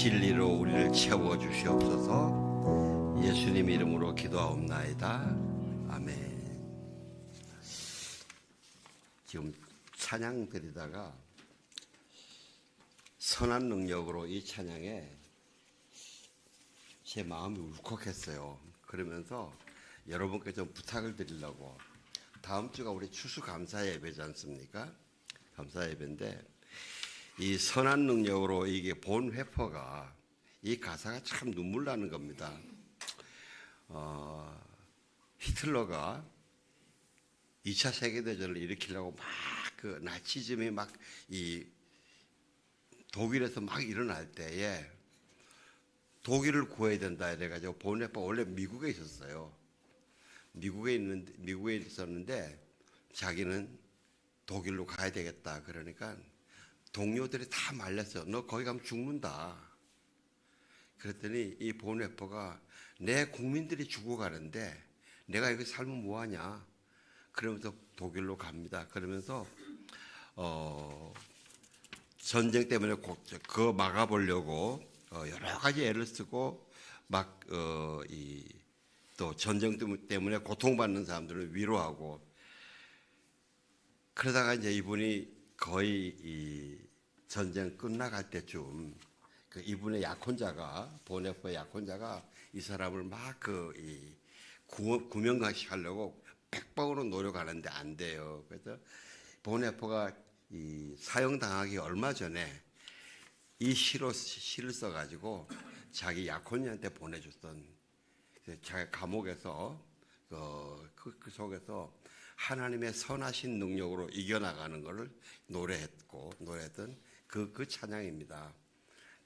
진리로 우리를 채워 주시옵소서. 예수님 이름으로 기도하옵나이다. 아멘. 지금 찬양 드리다가 선한 능력으로 이 찬양에 제 마음이 울컥했어요. 그러면서 여러분께 좀 부탁을 드리려고, 다음 주가 우리 추수감사 예배지 않습니까? 감사 예배인데 이 선한 능력으로, 이게 본 회퍼가, 이 가사가 참 눈물 나는 겁니다. 히틀러가 2차 세계대전을 일으키려고 막 그 나치즘이 막 이 독일에서 막 일어날 때에 독일을 구해야 된다 이래가지고 본 회퍼가 원래 미국에 있었어요. 미국에 있었는데 자기는 독일로 가야 되겠다. 그러니까 동료들이 다 말렸어. 너 거기 가면 죽는다. 그랬더니 이 본 회퍼가 내 국민들이 죽어가는데 내가 여기 살면 뭐하냐. 그러면서 독일로 갑니다. 그러면서 전쟁 때문에 그거 막아보려고 여러 가지 애를 쓰고 막 또 전쟁 때문에 고통받는 사람들을 위로하고, 그러다가 이제 이분이 거의 이 전쟁 끝나갈 때쯤 그 이분의 약혼자가, 보네퍼의 약혼자가 이 사람을 막 구명하려고 백방으로 노력하는데 안 돼요. 그래서 보네퍼가 이 사형당하기 얼마 전에 이 시를 써가지고 자기 약혼녀한테 보내줬던, 자기 감옥에서 그 속에서 하나님의 선하신 능력으로 이겨나가는 것을 노래했던 그 찬양입니다.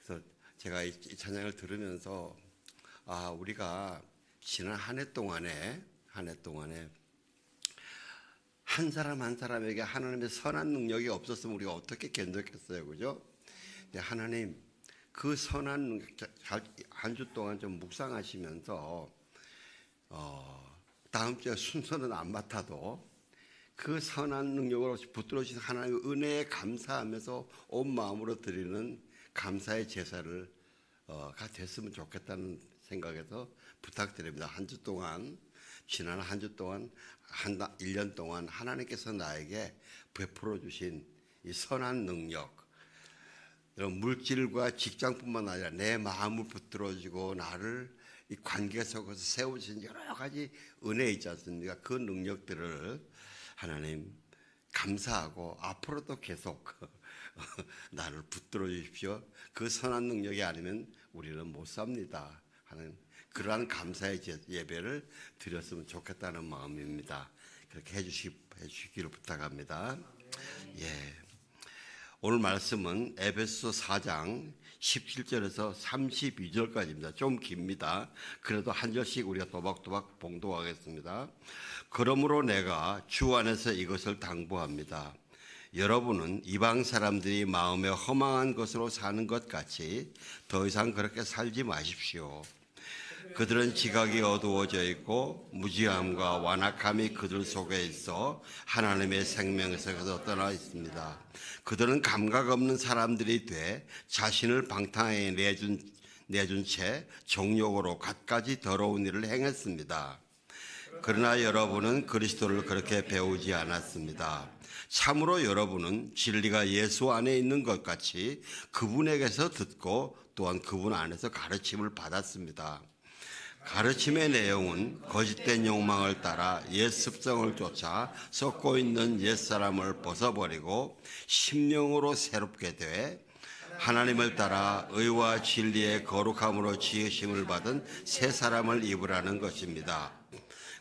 그래서 제가 이 찬양을 들으면서 우리가 지난 한 해 동안에 한 사람 한 사람에게 하나님의 선한 능력이 없었으면 우리가 어떻게 견뎠겠어요, 그죠? 하나님 그 선한 한 주 동안 좀 묵상하시면서 다음 주에 순서는 안 맡아도 그 선한 능력으로 붙들어 주신 하나님의 은혜에 감사하면서 온 마음으로 드리는 감사의 제사를 됐으면 좋겠다는 생각에서 부탁드립니다. 한 주 동안, 지난 한 주 동안, 1년 동안 하나님께서 나에게 베풀어 주신 이 선한 능력, 물질과 직장뿐만 아니라 내 마음을 붙들어주고 나를 이 관계 속에서 세우신 여러 가지 은혜 있지 않습니까? 그 능력들을 하나님 감사하고 앞으로도 계속 나를 붙들어 주십시오. 그 선한 능력이 아니면 우리는 못 삽니다 하는 그러한 감사의 예배를 드렸으면 좋겠다는 마음입니다. 그렇게 해주시기를 부탁합니다. 예. 오늘 말씀은 에베소 4장 17절에서 32절까지입니다. 좀 깁니다. 그래도 한 절씩 우리가 또박또박 봉독하겠습니다. 그러므로 내가 주 안에서 이것을 당부합니다. 여러분은 이방 사람들이 마음에 허망한 것으로 사는 것 같이 더 이상 그렇게 살지 마십시오. 그들은 지각이 어두워져 있고 무지함과 완악함이 그들 속에 있어 하나님의 생명에서 떠나 있습니다. 그들은 감각 없는 사람들이 돼 자신을 방탕하게 내준 채 정욕으로 갖가지 더러운 일을 행했습니다. 그러나 여러분은 그리스도를 그렇게 배우지 않았습니다. 참으로 여러분은 진리가 예수 안에 있는 것 같이 그분에게서 듣고 또한 그분 안에서 가르침을 받았습니다. 가르침의 내용은 거짓된 욕망을 따라 옛 습성을 쫓아 썩고 있는 옛사람을 벗어버리고 심령으로 새롭게 돼 하나님을 따라 의와 진리의 거룩함으로 지으심을 받은 새 사람을 입으라는 것입니다.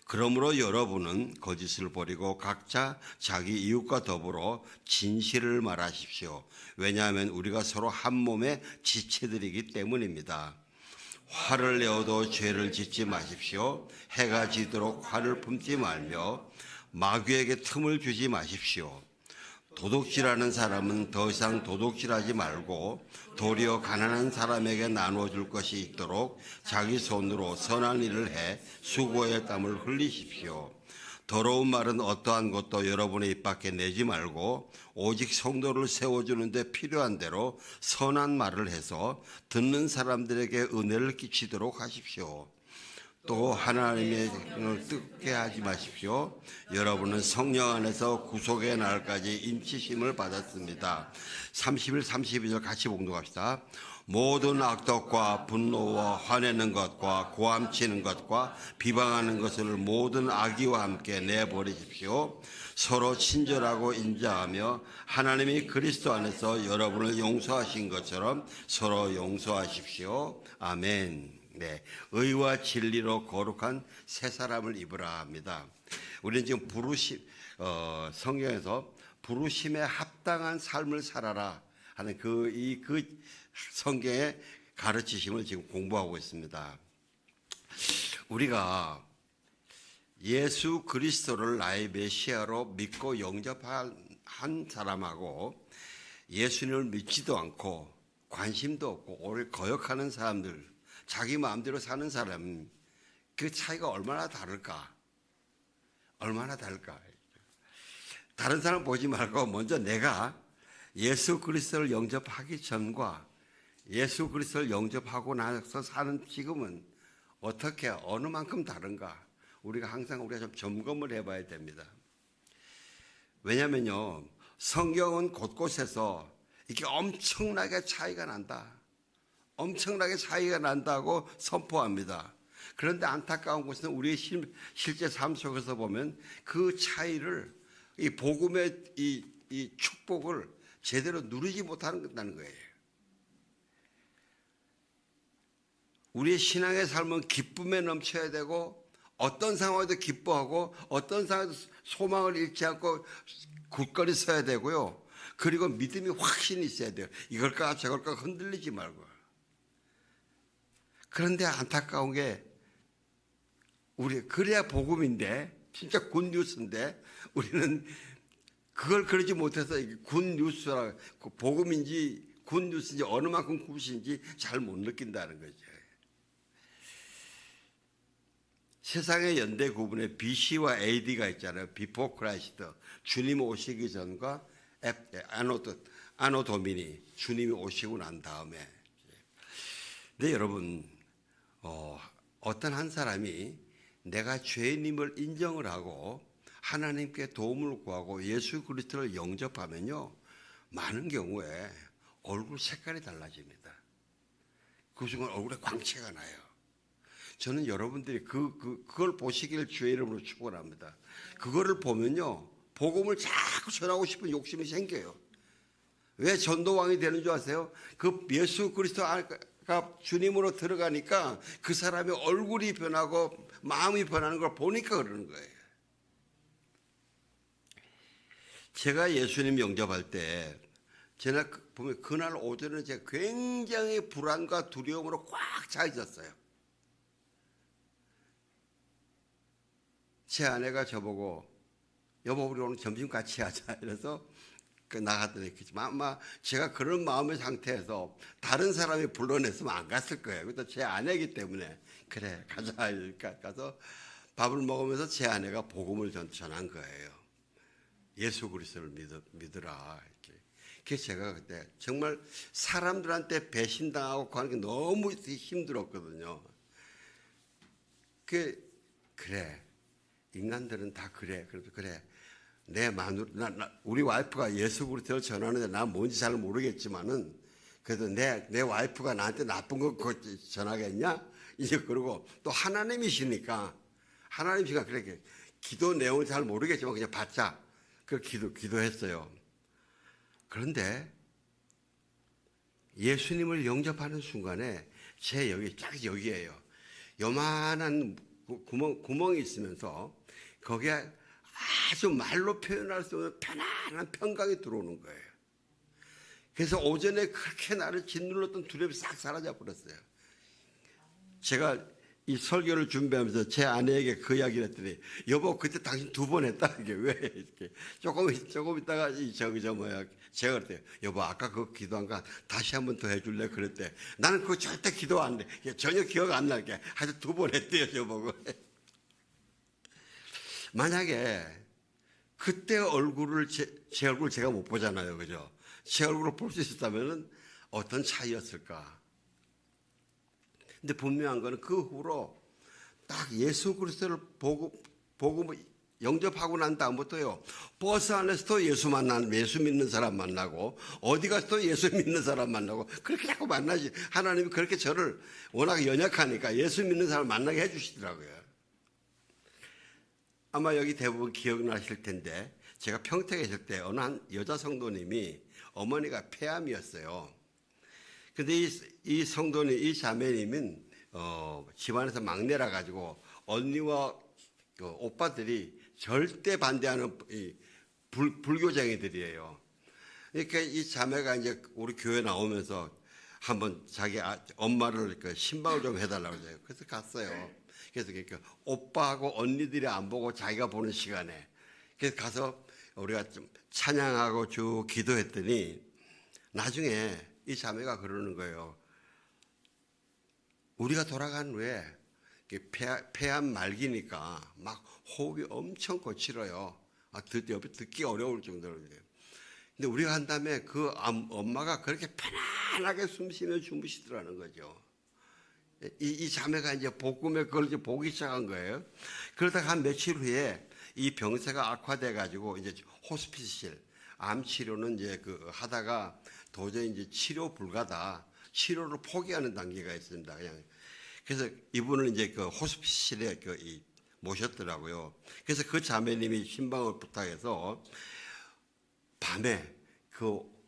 그러므로 여러분은 거짓을 버리고 각자 자기 이웃과 더불어 진실을 말하십시오. 왜냐하면 우리가 서로 한 몸의 지체들이기 때문입니다. 화를 내어도 죄를 짓지 마십시오. 해가 지도록 화를 품지 말며 마귀에게 틈을 주지 마십시오. 도둑질하는 사람은 더 이상 도둑질하지 말고 도리어 가난한 사람에게 나눠줄 것이 있도록 자기 손으로 선한 일을 해 수고의 땀을 흘리십시오. 더러운 말은 어떠한 것도 여러분의 입 밖에 내지 말고 오직 성도를 세워주는데 필요한 대로 선한 말을 해서 듣는 사람들에게 은혜를 끼치도록 하십시오. 또 하나님의 성령을 뜨겁게 하지 마십시오. 여러분은 성령 안에서 구속의 날까지 인치심을 받았습니다. 31, 32절 같이 봉독합시다. 모든 악독과 분노와 화내는 것과 고함치는 것과 비방하는 것을 모든 악의와 함께 내버리십시오. 서로 친절하고 인자하며 하나님이 그리스도 안에서 여러분을 용서하신 것처럼 서로 용서하십시오. 아멘. 네, 의와 진리로 거룩한 새 사람을 입으라 합니다. 우리는 지금 성경에서 부르심에 합당한 삶을 살아라 하는 그 성경의 가르치심을 지금 공부하고 있습니다. 우리가 예수 그리스도를 나의 메시아로 믿고 영접한 사람하고 예수님을 믿지도 않고 관심도 없고 오히려 거역하는 사람들, 자기 마음대로 사는 사람, 그 차이가 얼마나 다를까? 얼마나 다를까? 다른 사람 보지 말고 먼저 내가 예수 그리스도를 영접하기 전과 예수 그리스도를 영접하고 나서 사는 지금은 어떻게 어느 만큼 다른가? 우리가 항상 좀 점검을 해봐야 됩니다. 왜냐면요, 성경은 곳곳에서 이게 엄청나게 차이가 난다. 엄청나게 차이가 난다고 선포합니다. 그런데 안타까운 것은 우리의 실제 삶 속에서 보면 그 차이를, 이 복음의 이 축복을 제대로 누리지 못한다는 거예요. 우리의 신앙의 삶은 기쁨에 넘쳐야 되고 어떤 상황에도 기뻐하고 어떤 상황에도 소망을 잃지 않고 굳건히 서야 되고요. 그리고 믿음이 확신이 있어야 돼요. 이걸까 저걸까 흔들리지 말고. 그런데 안타까운 게 우리 그래야 복음인데 진짜 굿뉴스인데 우리는 그걸 그러지 못해서 굿뉴스라 복음인지 굿뉴스인지 어느 만큼 굿인지 잘 못 느낀다는 거죠. 세상의 연대 구분에 BC와 AD가 있잖아요. 비포 크라이스트, 주님 오시기 전과 아노 도미니, 주님이 오시고 난 다음에. 근데 여러분, 어떤 한 사람이 내가 죄인임을 인정을 하고 하나님께 도움을 구하고 예수 그리스도를 영접하면요, 많은 경우에 얼굴 색깔이 달라집니다. 그 순간 얼굴에 광채가 나요. 저는 여러분들이 그걸 보시길 주의 이름으로 축원합니다. 그거를 보면요, 복음을 자꾸 전하고 싶은 욕심이 생겨요. 왜 전도왕이 되는 줄 아세요? 그 예수 그리스도가 주님으로 들어가니까 그 사람의 얼굴이 변하고 마음이 변하는 걸 보니까 그러는 거예요. 제가 예수님 영접할 때 제가 보면 그날 오전에 제가 굉장히 불안과 두려움으로 꽉 차 있었어요. 제 아내가 저보고 여보 우리 오늘 점심 같이 하자 이래서 나갔더니 아마 제가 그런 마음의 상태에서 다른 사람이 불러냈으면 안 갔을 거예요. 그것도 제 아내이기 때문에 그래 가자 이렇게 가서 밥을 먹으면서 제 아내가 복음을 전한 거예요. 예수 그리스도를 믿으라 이렇게. 그래서 제가 그때 정말 사람들한테 배신당하고 하는 게 너무 힘들었거든요. 그래 인간들은 다 그래. 그래서 그래. 내 마누라, 우리 와이프가 예수 그리스도를 전하는데 난 뭔지 잘 모르겠지만은 그래도 내 와이프가 나한테 나쁜 거 전하겠냐? 이제 그러고 또 하나님이시니까 그렇게 기도 내용은 잘 모르겠지만 그냥 받자. 그 기도했어요. 그런데 예수님을 영접하는 순간에 제 여기 딱 여기에요. 요만한 구멍이 있으면서 거기에 아주 말로 표현할 수 없는 편안한 평강이 들어오는 거예요. 그래서 오전에 그렇게 나를 짓눌렀던 두려움이 싹 사라져 버렸어요. 제가 이 설교를 준비하면서 제 아내에게 그 이야기를 했더니 여보 그때 당신 2번 했다. 이게 왜 이렇게 조금 있다가 제가 그랬대요. 여보 아까 그 기도한 거 다시 한 번 더 해줄래? 그랬대. 나는 그거 절대 기도 안 돼. 전혀 기억 안 날게. 하여튼 2번 했대요 저보고. 만약에 그때 얼굴을 제 얼굴 제가 못 보잖아요, 그죠? 제 얼굴을 볼 수 있었다면은 어떤 차이였을까? 근데 분명한 거는 그 후로 딱 예수 그리스도를 보고 영접하고 난 다음부터요, 버스 안에서도 예수 믿는 사람 만나고, 어디 가서도 예수 믿는 사람 만나고, 그렇게 자꾸 만나지. 하나님이 그렇게 저를 워낙 연약하니까 예수 믿는 사람 만나게 해주시더라고요. 아마 여기 대부분 기억나실 텐데, 제가 평택에 있을 때 어느 한 여자 성도님이 어머니가 폐암이었어요. 근데 이 성도님, 이 자매님은 집안에서 막내라 가지고 언니와 오빠들이 절대 반대하는 불교쟁이들이에요. 그러니까 이 자매가 이제 우리 교회 나오면서 한번 자기 엄마를 신방을 좀 해달라고 해요. 그래서 갔어요. 그래서 오빠하고 언니들이 안 보고 자기가 보는 시간에 그래서 가서 우리가 좀 찬양하고 쭉 기도했더니 나중에 이 자매가 그러는 거예요. 우리가 돌아간 후에 폐암 말기니까 막 호흡이 엄청 거칠어요. 옆에 듣기 어려울 정도로. 근데 우리가 한 다음에 그 엄마가 그렇게 편안하게 숨 쉬며 주무시더라는 거죠. 이 자매가 이제 복음에 그걸 이제 보기 시작한 거예요. 그러다가 한 며칠 후에 이 병세가 악화돼 가지고 이제 호스피스실 암 치료는 이제 하다가 도저히 이제 치료 불가다. 치료를 포기하는 단계가 있습니다. 그냥 그래서 이분을 이제 호스피스실에 모셨더라고요. 그래서 그 자매님이 신방을 부탁해서 밤에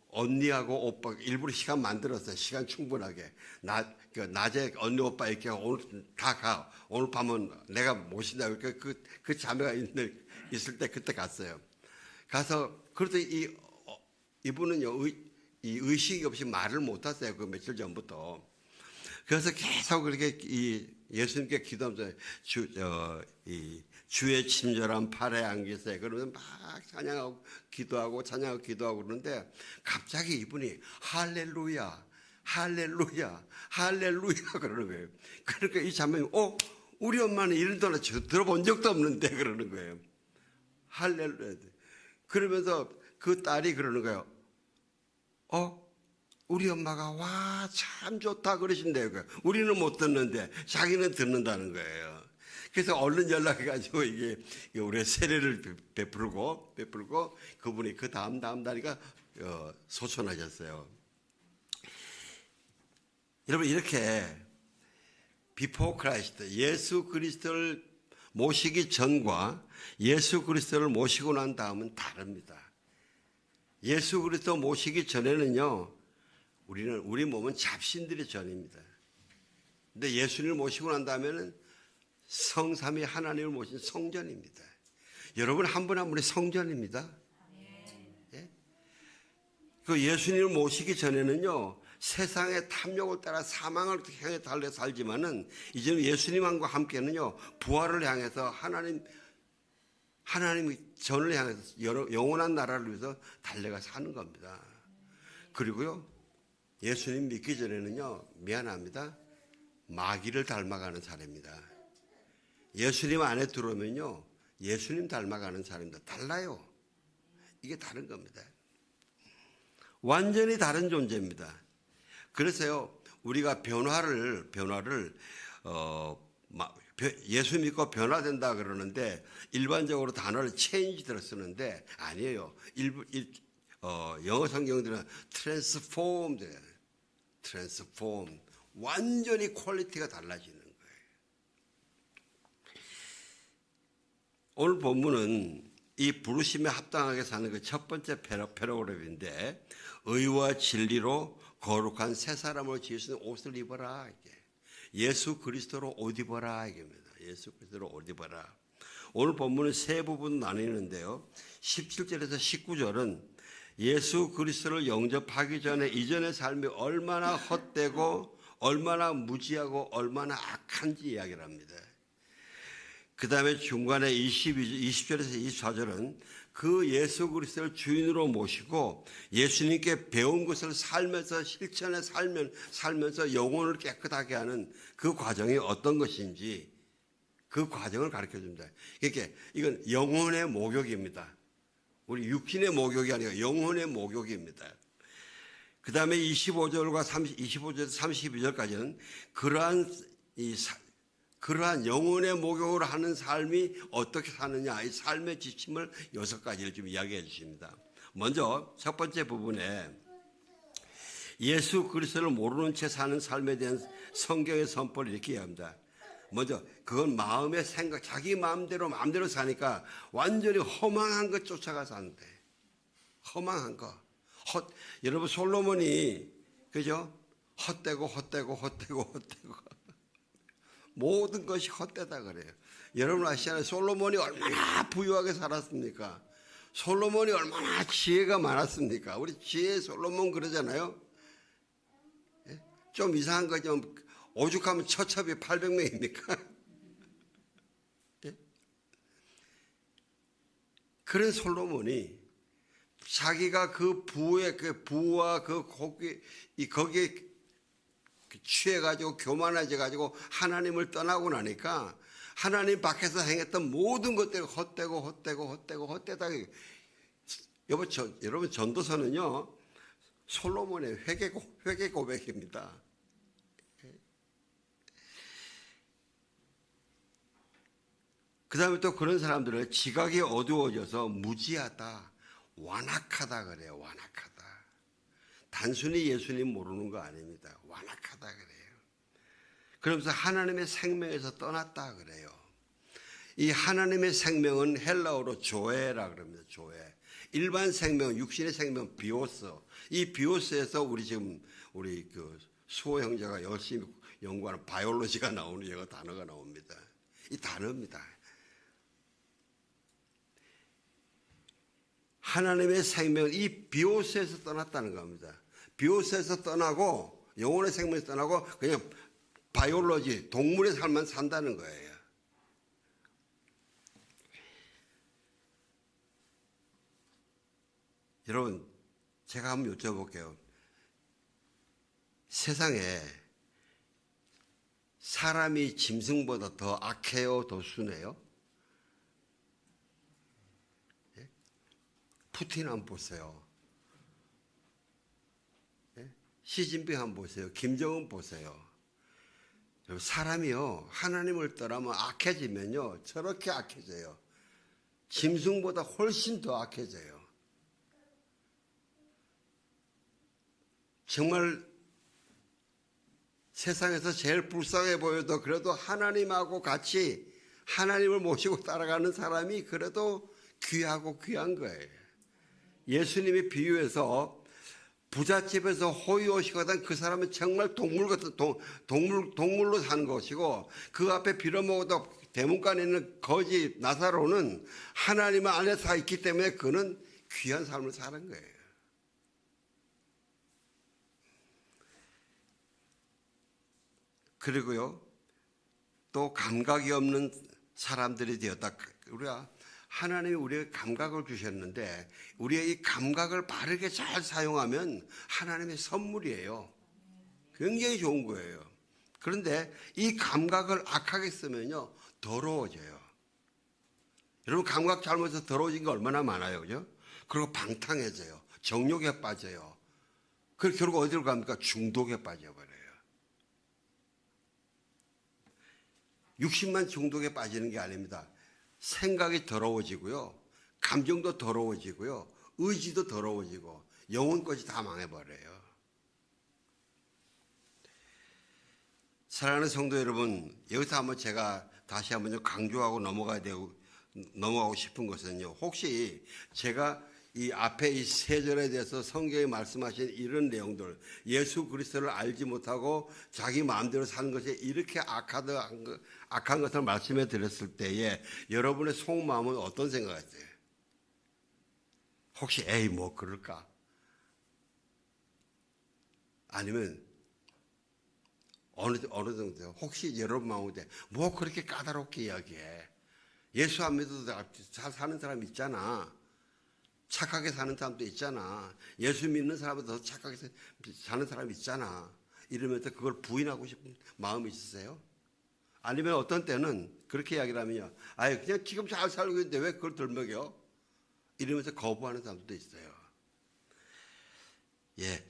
언니하고 오빠 일부러 시간 만들었어요. 시간 충분하게. 낮에 언니 오빠 이렇게 오늘 다 가. 오늘 밤은 내가 모신다. 그 자매가 있을 때 그때 갔어요. 가서 그래도 이분은요 이 의식이 없이 말을 못 하세요. 그 며칠 전부터. 그래서 계속 그렇게 예수님께 기도하면서 주의 친절한 팔에 안기세 그러면서 막 찬양하고 기도하고 찬양하고 기도하고 그러는데 갑자기 이분이 할렐루야 할렐루야 할렐루야 그러는 거예요. 그러니까 이 자매가 우리 엄마는 이런 노래 들어본 적도 없는데 그러는 거예요. 할렐루야. 그러면서 그 딸이 그러는 거예요. 우리 엄마가 와 참 좋다 그러신대요. 우리는 못 듣는데 자기는 듣는다는 거예요. 그래서 얼른 연락해가지고 이게 우리가 세례를 베풀고 그분이 그 다음 날이가 소천하셨어요. 여러분 이렇게 비포 크라이스트 예수 그리스도를 모시기 전과 예수 그리스도를 모시고 난 다음은 다릅니다. 예수 그리스도 모시기 전에는요. 우리 몸은 잡신들의 전입니다. 근데 예수님을 모시고 난 다음에는 성삼위 하나님을 모신 성전입니다. 여러분 한 분 한 분이 성전입니다. 예? 그 예수님을 모시기 전에는요 세상의 탐욕을 따라 사망을 향해 달려 살지만은 이제는 예수님과 함께는요 부활을 향해서 하나님의 전을 향해서 영원한 나라를 위해서 달려가 사는 겁니다. 그리고요 예수님 믿기 전에는요 미안합니다 마귀를 닮아가는 사람입니다. 예수님 안에 들어오면요 예수님 닮아가는 사람입니다. 달라요. 이게 다른 겁니다. 완전히 다른 존재입니다. 그래서요 우리가 변화를 예수 믿고 변화된다 그러는데 일반적으로 단어를 change들을 쓰는데 아니에요. 영어 성경들은 transform 완전히 퀄리티가 달라지는 거예요. 오늘 본문은 이 부르심에 합당하게 사는 그 첫 번째 패러그래프인데 의와 진리로 거룩한 새 사람을 지으시는 옷을 입어라. 예수 그리스도로 옷 입어라 이겁니다. 예수 그리스도로 옷 입어라. 오늘 본문은 세 부분 나뉘는데요. 17절에서 19절은 예수 그리스도를 영접하기 전에 이전의 삶이 얼마나 헛되고 얼마나 무지하고 얼마나 악한지 이야기를 합니다. 그 다음에 중간에 20절에서 24절은 그 예수 그리스도를 주인으로 모시고 예수님께 배운 것을 살면서 실천에 살면서 영혼을 깨끗하게 하는 그 과정이 어떤 것인지 그 과정을 가르쳐 줍니다. 그러니까 이건 영혼의 목욕입니다. 우리 육신의 목욕이 아니라 영혼의 목욕입니다. 그 다음에 25절과 25절에서 32절까지는 그러한 영혼의 목욕을 하는 삶이 어떻게 사느냐, 이 삶의 지침을 6가지를 좀 이야기해 주십니다. 먼저 첫 번째 부분에 예수 그리스도를 모르는 채 사는 삶에 대한 성경의 선포를 이렇게 이야기합니다. 먼저 그건 마음의 생각, 자기 마음대로 사니까 완전히 허망한 것 쫓아가 사는데, 허망한 거. 여러분 솔로몬이 그죠? 헛되고 모든 것이 헛되다 그래요. 여러분 아시잖아요. 솔로몬이 얼마나 부유하게 살았습니까? 솔로몬이 얼마나 지혜가 많았습니까? 우리 지혜 솔로몬 그러잖아요. 좀 이상한 거 좀 오죽하면 처첩이 800명입니까? 그런 솔로몬이 자기가 그 부와 그 거기에 취해가지고 교만해져가지고 하나님을 떠나고 나니까 하나님 밖에서 행했던 모든 것들이 헛되다. 여러분 전도서는요 솔로몬의 회개 고백입니다. 그 다음에 또 그런 사람들은 지각이 어두워져서 무지하다, 완악하다 그래요. 완악하다. 단순히 예수님 모르는 거 아닙니다. 완악하다 그래요. 그러면서 하나님의 생명에서 떠났다 그래요. 이 하나님의 생명은 헬라어로 조에라 그럽니다. 조에. 일반 생명, 육신의 생명 비오스. 이 비오스에서 우리 그 수호 형제가 열심히 연구하는 바이올로지가 나오는 여러 단어가 나옵니다. 이 단어입니다. 하나님의 생명은 이 비오스에서 떠났다는 겁니다. 비오스에서 떠나고 영혼의 생명에서 떠나고 그냥 바이올로지, 동물의 삶만 산다는 거예요. 여러분 제가 한번 여쭤볼게요. 세상에 사람이 짐승보다 더 악해요? 더 순해요? 푸틴 한번 보세요. 시진핑 한번 보세요. 김정은 보세요. 사람이요 하나님을 떠나면 악해지면요 저렇게 악해져요. 짐승보다 훨씬 더 악해져요. 정말 세상에서 제일 불쌍해 보여도 그래도 하나님하고 같이 하나님을 모시고 따라가는 사람이 그래도 귀하고 귀한 거예요. 예수님이 비유해서 부잣집에서 호의호식하던 그 사람은 정말 동물 같은 동물로 사는 것이고 그 앞에 빌어먹어도 대문간에 있는 거지 나사로는 하나님 안에 사 있기 때문에 그는 귀한 삶을 사는 거예요. 그리고요 또 감각이 없는 사람들이 되었다. 우리가 하나님이 우리에게 감각을 주셨는데 우리의 이 감각을 바르게 잘 사용하면 하나님의 선물이에요. 굉장히 좋은 거예요. 그런데 이 감각을 악하게 쓰면요 더러워져요. 여러분 감각 잘못해서 더러워진 게 얼마나 많아요. 그죠? 그리고 방탕해져요. 정욕에 빠져요. 그리고 결국 어디로 갑니까? 중독에 빠져버려요. 육신만 중독에 빠지는 게 아닙니다. 생각이 더러워지고요. 감정도 더러워지고요. 의지도 더러워지고 영혼까지 다 망해버려요. 사랑하는 성도 여러분, 여기서 한번 제가 다시 한번 강조하고 넘어가고 싶은 것은요. 혹시 제가 이 앞에 이 3절에 대해서 성경에 말씀하신 이런 내용들, 예수 그리스도를 알지 못하고 자기 마음대로 사는 것이 이렇게 악한 것을 말씀해 드렸을 때에 여러분의 속마음은 어떤 생각이세요? 혹시 에이 뭐 그럴까? 아니면 어느 정도 혹시 여러분 마음에 뭐 그렇게 까다롭게 이야기해? 예수 안 믿어도 잘 사는 사람 있잖아. 착하게 사는 사람도 있잖아. 예수 믿는 사람보다 더 착하게 사는 사람 있잖아. 이러면서 그걸 부인하고 싶은 마음이 있으세요? 아니면 어떤 때는 그렇게 이야기를 하면요. 아유, 그냥 지금 잘 살고 있는데 왜 그걸 덜 먹여? 이러면서 거부하는 사람도 있어요. 예,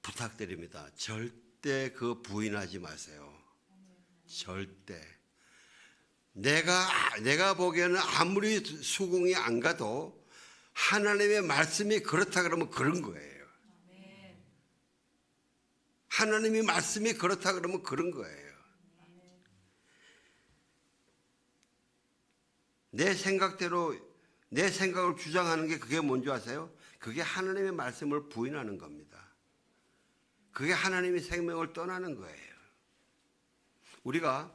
부탁드립니다. 절대 그 부인하지 마세요. 절대. 내가 보기에는 아무리 수긍이 안 가도 하나님의 말씀이 그렇다 그러면 그런 거예요. 하나님의 말씀이 그렇다 그러면 그런 거예요. 내 생각대로 내 생각을 주장하는 게 그게 뭔지 아세요? 그게 하나님의 말씀을 부인하는 겁니다. 그게 하나님의 생명을 떠나는 거예요. 우리가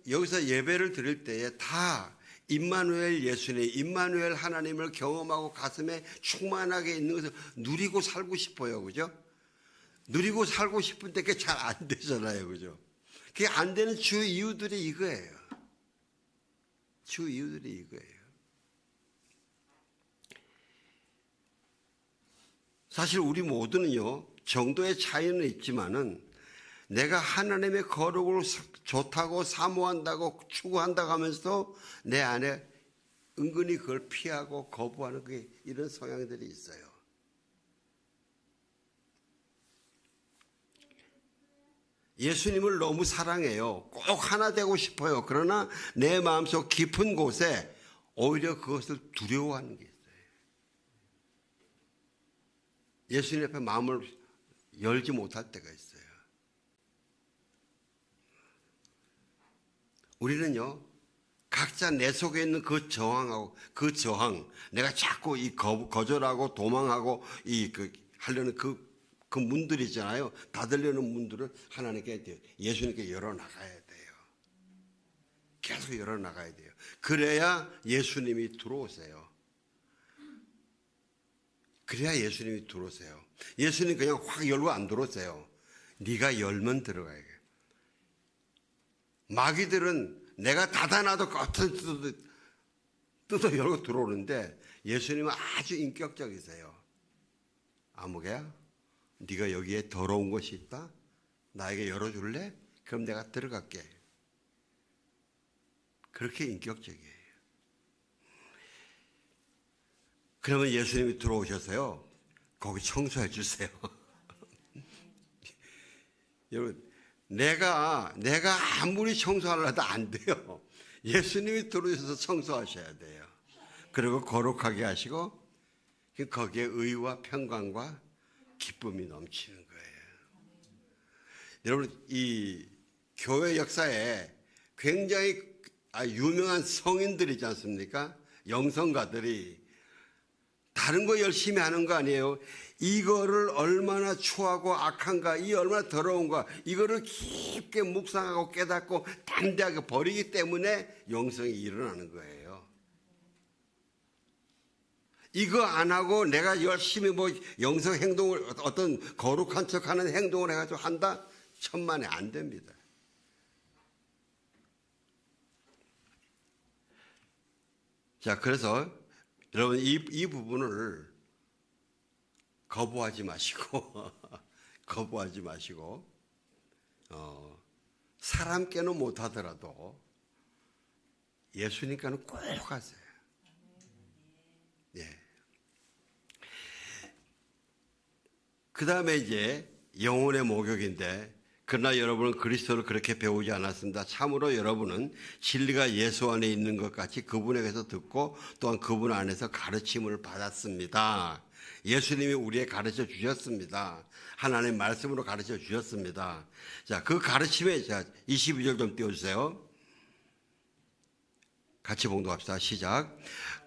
여기서 예배를 드릴 때에 다 임마누엘 예수님, 임마누엘 하나님을 경험하고 가슴에 충만하게 있는 것을 누리고 살고 싶어요. 그죠? 누리고 살고 싶은데 그게 잘 안 되잖아요. 그죠? 그게 안 되는 주 이유들이 이거예요. 주 이유들이 이거예요. 사실 우리 모두는요, 정도의 차이는 있지만은 내가 하나님의 거룩을 좋다고 사모한다고 추구한다고 하면서도 내 안에 은근히 그걸 피하고 거부하는 게 이런 성향들이 있어요. 예수님을 너무 사랑해요. 꼭 하나 되고 싶어요. 그러나 내 마음속 깊은 곳에 오히려 그것을 두려워하는 게 있어요. 예수님 앞에 마음을 열지 못할 때가 있어요. 우리는요, 각자 내 속에 있는 그 저항, 내가 자꾸 이 거절하고 도망하고 하려는 그 문들이 있잖아요. 닫으려는 문들을 하나님께, 예수님께 열어나가야 돼요. 계속 열어나가야 돼요. 그래야 예수님이 들어오세요. 그래야 예수님이 들어오세요. 예수님 그냥 확 열고 안 들어오세요. 네가 열면 들어가야 돼요. 마귀들은 내가 닫아놔도 겉은 뜯어 열고 들어오는데 예수님은 아주 인격적이세요. 아무개야, 네가 여기에 더러운 것이 있다? 나에게 열어줄래? 그럼 내가 들어갈게. 그렇게 인격적이에요. 그러면 예수님이 들어오셔서요, 거기 청소해 주세요. 여러분, 내가 아무리 청소하려도 안 돼요. 예수님이 들어오셔서 청소하셔야 돼요. 그리고 거룩하게 하시고 거기에 의와 평강과 기쁨이 넘치는 거예요. 여러분, 이 교회 역사에 굉장히 유명한 성인들이지 않습니까? 영성가들이 다른 거 열심히 하는 거 아니에요. 이거를 얼마나 추하고 악한가, 이 얼마나 더러운가, 이거를 깊게 묵상하고 깨닫고 담대하게 버리기 때문에 영성이 일어나는 거예요. 이거 안 하고 내가 열심히 영성 행동을, 어떤 거룩한 척 하는 행동을 해가지고 한다? 천만에 안 됩니다. 자, 그래서 여러분, 이 부분을 거부하지 마시고, 거부하지 마시고, 사람께는 못하더라도 예수님께는 꼭 하세요. 예. 그 다음에 이제 영혼의 목욕인데, 그러나 여러분은 그리스도를 그렇게 배우지 않았습니다. 참으로 여러분은 진리가 예수 안에 있는 것 같이 그분에게서 듣고 또한 그분 안에서 가르침을 받았습니다. 예수님이 우리에게 가르쳐 주셨습니다. 하나님 말씀으로 가르쳐 주셨습니다. 자, 그 가르침에 22절 좀 띄워주세요. 같이 봉독합시다. 시작.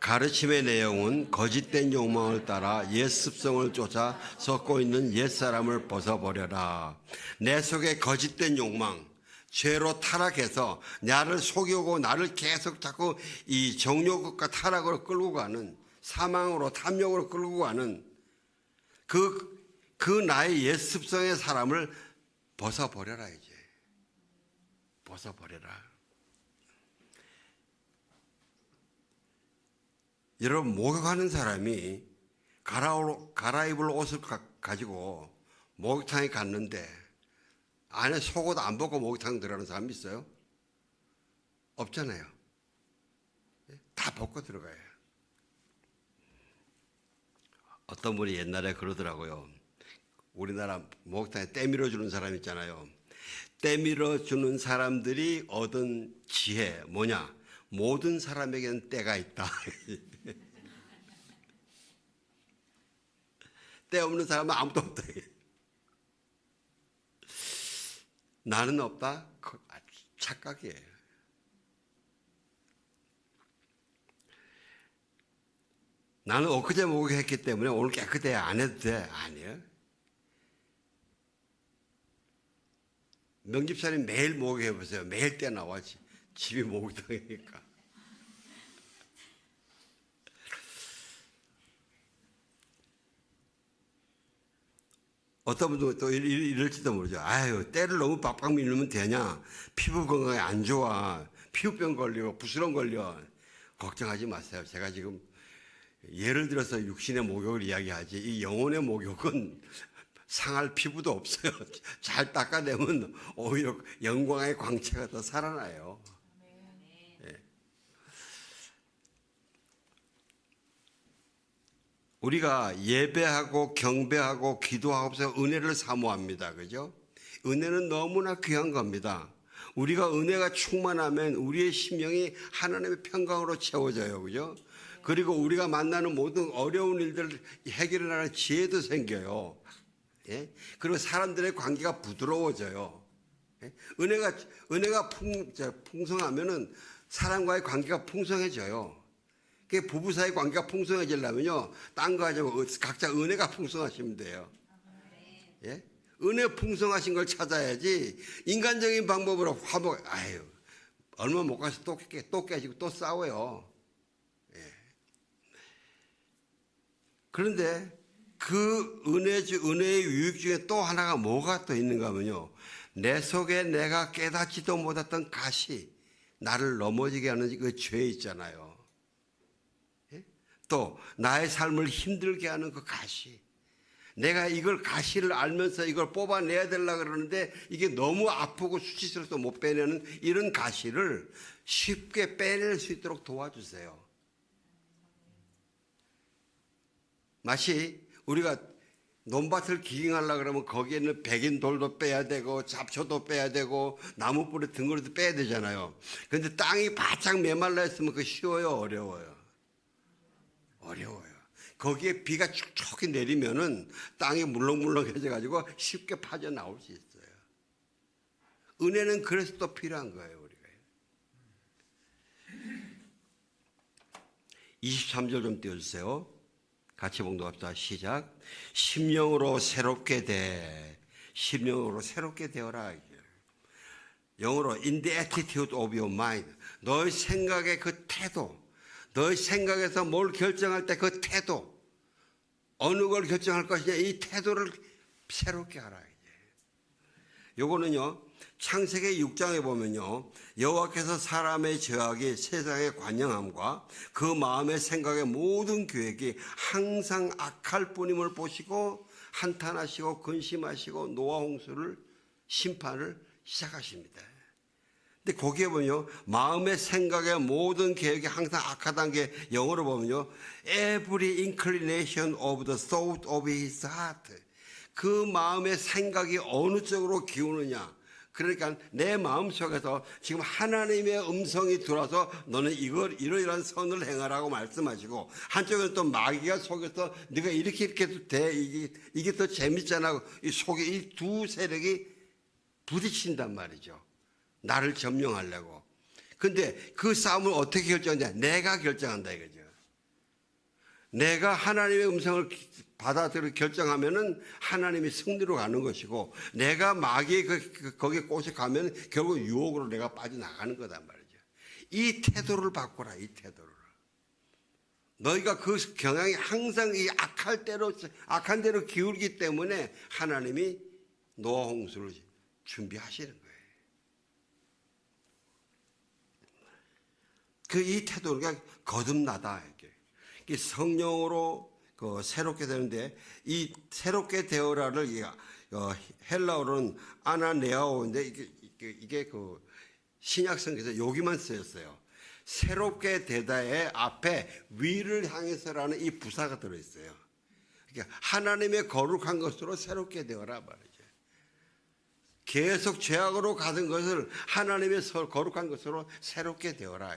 가르침의 내용은 거짓된 욕망을 따라 옛 습성을 쫓아 썩고 있는 옛사람을 벗어버려라. 내 속에 거짓된 욕망, 죄로 타락해서 나를 속이고 나를 계속 자꾸 이 정욕과 타락으로 끌고 가는, 사망으로, 탐욕으로 끌고 가는 그 나의 옛 습성의 사람을 벗어버려라. 이제 벗어버려라. 여러분, 목욕하는 사람이 갈아입을 옷을 가지고 목욕탕에 갔는데 안에 속옷 안 벗고 목욕탕 들어가는 사람 있어요? 없잖아요. 다 벗고 들어가요. 어떤 분이 옛날에 그러더라고요. 우리나라 목욕탕에 때 밀어주는 사람 있잖아요. 때 밀어주는 사람들이 얻은 지혜 뭐냐? 모든 사람에게는 때가 있다. 때 없는 사람은 아무도 없다. 나는 없다? 착각이에요. 나는 엊그제 목욕했기 때문에 오늘 깨끗해 안 해도 돼. 아니에요. 명집사님 매일 목욕해보세요. 매일 때 나와. 집이 목욕탕이니까. 어떤 분도 또 이럴지도 모르죠. 아유, 때를 너무 빡빡 밀면 되냐? 피부 건강에 안 좋아. 피부병 걸리고 부스럼 걸려. 걱정하지 마세요. 제가 지금 예를 들어서 육신의 목욕을 이야기하지 이 영혼의 목욕은 상할 피부도 없어요. 잘 닦아내면 오히려 영광의 광채가 더 살아나요. 예. 우리가 예배하고 경배하고 기도하고서 은혜를 사모합니다. 그죠? 은혜는 너무나 귀한 겁니다. 우리가 은혜가 충만하면 우리의 심령이 하나님의 평강으로 채워져요. 그죠? 그리고 우리가 만나는 모든 어려운 일들을 해결하는 지혜도 생겨요. 예? 그리고 사람들의 관계가 부드러워져요. 예? 은혜가 풍성하면은 사람과의 관계가 풍성해져요. 그 부부 사이 관계가 풍성해지려면요, 딴 거 하지 말고 각자 은혜가 풍성하시면 돼요. 예? 은혜 풍성하신 걸 찾아야지 인간적인 방법으로 화목, 아유, 얼마 못 가서 또 깨지고 또 싸워요. 그런데 그 은혜의 유익 중에 또 하나가 뭐가 또 있는가 하면요. 내 속에 내가 깨닫지도 못했던 가시, 나를 넘어지게 하는 그 죄 있잖아요. 예? 또 나의 삶을 힘들게 하는 그 가시. 내가 이걸 가시를 알면서 이걸 뽑아내야 되려고 그러는데 이게 너무 아프고 수치스러워서 못 빼내는 이런 가시를 쉽게 빼낼 수 있도록 도와주세요. 마치 우리가 논밭을 기경하려고 그러면 거기에는 백인 돌도 빼야 되고 잡초도 빼야 되고 나무뿌리 덩어리도 빼야 되잖아요. 그런데 땅이 바짝 메말라 있으면 그거 쉬워요? 어려워요? 어려워요. 거기에 비가 촉촉히 내리면은 땅이 물렁물렁해져 가지고 쉽게 빠져나올 수 있어요. 은혜는 그래서 또 필요한 거예요. 우리가 23절 좀 띄워주세요. 같이 봉독합시다. 시작. 심령으로 새롭게 심령으로 새롭게 되어라. 영어로 in the attitude of your mind. 너의 생각의 그 태도, 너의 생각에서 뭘 결정할 때 그 태도, 어느 걸 결정할 것이냐 이 태도를 새롭게 하라. 요거는요, 창세기 6장에 보면요, 여호와께서 사람의 죄악이 세상의 관영함과 그 마음의 생각의 모든 계획이 항상 악할 뿐임을 보시고 한탄하시고 근심하시고 노아 홍수를 심판을 시작하십니다. 근데 거기에 보면요, 마음의 생각의 모든 계획이 항상 악하다는 게 영어로 보면요, every inclination of the thought of his heart. 그 마음의 생각이 어느 쪽으로 기우느냐. 그러니까 내 마음속에서 지금 하나님의 음성이 들어와서 너는 이러이러한 선을 행하라고 말씀하시고, 한쪽에는 또 마귀가 속에서 네가 이렇게 해도 돼, 이게 더 재밌잖아. 이 속에 이 두 세력이 부딪힌단 말이죠. 나를 점령하려고. 근데 그 싸움을 어떻게 결정하냐? 내가 결정한다 이거죠. 내가 하나님의 음성을 받아들여 결정하면은 하나님이 승리로 가는 것이고, 내가 마귀의 거기에 꼬셔 가면 결국 유혹으로 내가 빠져나가는 거단 말이죠. 이 태도를 바꿔라, 이 태도를. 너희가 그 경향이 항상 이 악한 대로 기울기 때문에 하나님이 노아 홍수를 준비하시는 거예요. 이 태도가 거듭나다 이렇게. 성령으로 새롭게 되는데, 이 새롭게 되어라를 헬라어로는 아나네아오인데 이게 그 신약 성경에서 여기만 쓰였어요. 새롭게 되다의 앞에 위를 향해서라는 이 부사가 들어있어요. 그러니까 하나님의 거룩한 것으로 새롭게 되어라 말이죠. 계속 죄악으로 가던 것을 하나님의 거룩한 것으로 새롭게 되어라.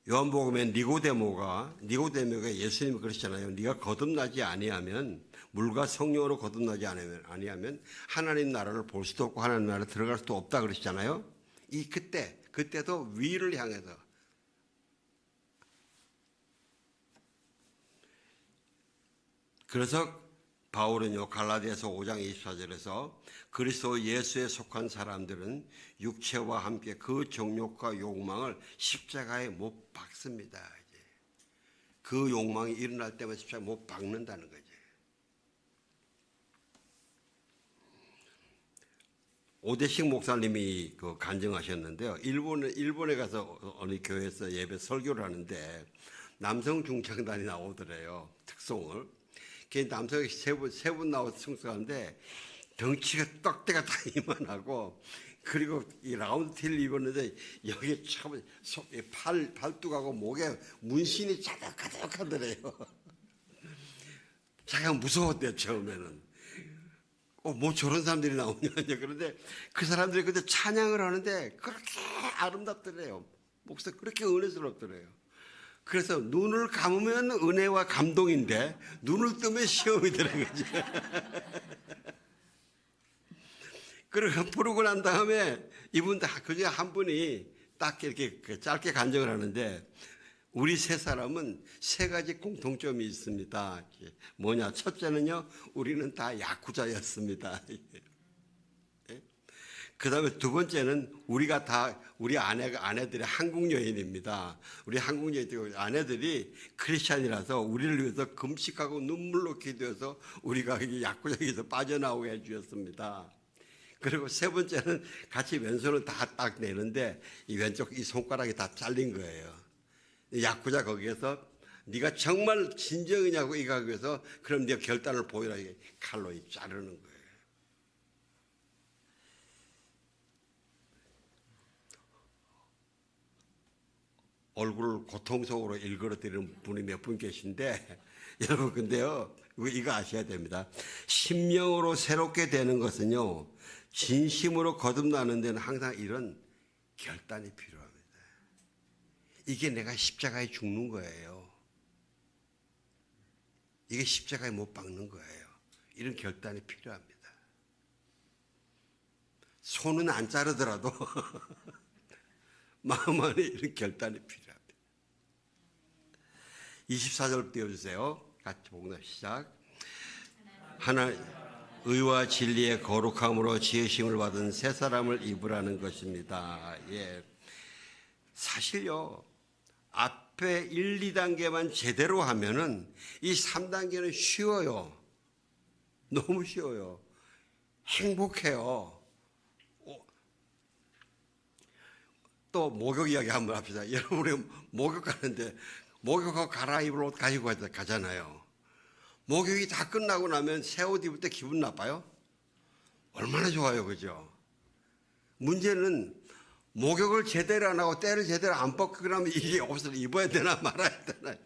요한복음에 니고데모가 예수님이 그러시잖아요. 네가 거듭나지 아니하면, 물과 성령으로 거듭나지 아니하면 하나님 나라를 볼 수도 없고 하나님 나라에 들어갈 수도 없다 그러시잖아요. 그때도 위를 향해서, 그래서 바울은요 갈라디아서 5장 24절에서 그리스도 예수에 속한 사람들은 육체와 함께 그 정욕과 욕망을 십자가에 못 박습니다. 그 욕망이 일어날 때마다 십자가에 못 박는다는 거죠. 오대식 목사님이 그 간증하셨는데요. 일본에 가서 어느 교회에서 예배 설교를 하는데 남성 중창단이 나오더래요. 특송을. 남성이 세 분 나와서 승수하는데 덩치가 떡대가 다 이만하고, 그리고 이 라운드 티를 입었는데 여기에 참 팔뚝하고 목에 문신이 자작가득하더래요. 자기가 무서웠대요 처음에는. 뭐 저런 사람들이 나오냐. 그런데 그 사람들이 그때 찬양을 하는데 그렇게 아름답더래요. 목소리 그렇게 은혜스럽더래요. 그래서 눈을 감으면 은혜와 감동인데 눈을 뜨면 시험이 되는 거죠. 그리고 부르고 난 다음에 이분 그중에 한 분이 딱 이렇게 짧게 간증을 하는데, 우리 세 사람은 세 가지 공통점이 있습니다. 뭐냐? 첫째는요, 우리는 다 야쿠자였습니다. 그 다음에 두 번째는 우리 아내들이 한국 여인입니다. 우리 한국 여인 아내들이 크리스찬이라서 우리를 위해서 금식하고 눈물로 기도해서 우리가 야구장에서 빠져나오게 해주셨습니다. 그리고 세 번째는 같이 왼손을 다 딱 내는데 이 왼쪽 이 손가락이 다 잘린 거예요. 야구자 거기에서 네가 정말 진정이냐고 이거 하기 위해서 그럼 네가 결단을 보이라 칼로 자르는 거예요. 얼굴을 고통스러워 일그러뜨리는 분이 몇 분 계신데, 여러분 근데요 이거 아셔야 됩니다. 심령으로 새롭게 되는 것은요, 진심으로 거듭나는 데는 항상 이런 결단이 필요합니다. 이게 내가 십자가에 죽는 거예요. 이게 십자가에 못 박는 거예요. 이런 결단이 필요합니다. 손은 안 자르더라도 마음 안에 이런 결단이 필요합니다. 24절 띄워주세요. 같이 복습 시작. 의와 진리의 거룩함으로 지으심을 받은 새 사람을 입으라는 것입니다. 예. 사실요, 앞에 1, 2단계만 제대로 하면은 이 3단계는 쉬워요. 너무 쉬워요. 행복해요. 또 목욕 이야기 한번 합시다. 여러분 우리 목욕 가는데 목욕하고 갈아입을 옷 가지고 가잖아요. 목욕이 다 끝나고 나면 새 옷 입을 때 기분 나빠요? 얼마나 좋아요, 그죠? 문제는 목욕을 제대로 안 하고 때를 제대로 안 벗고 그러면 이게 옷을 입어야 되나 말아야 되나.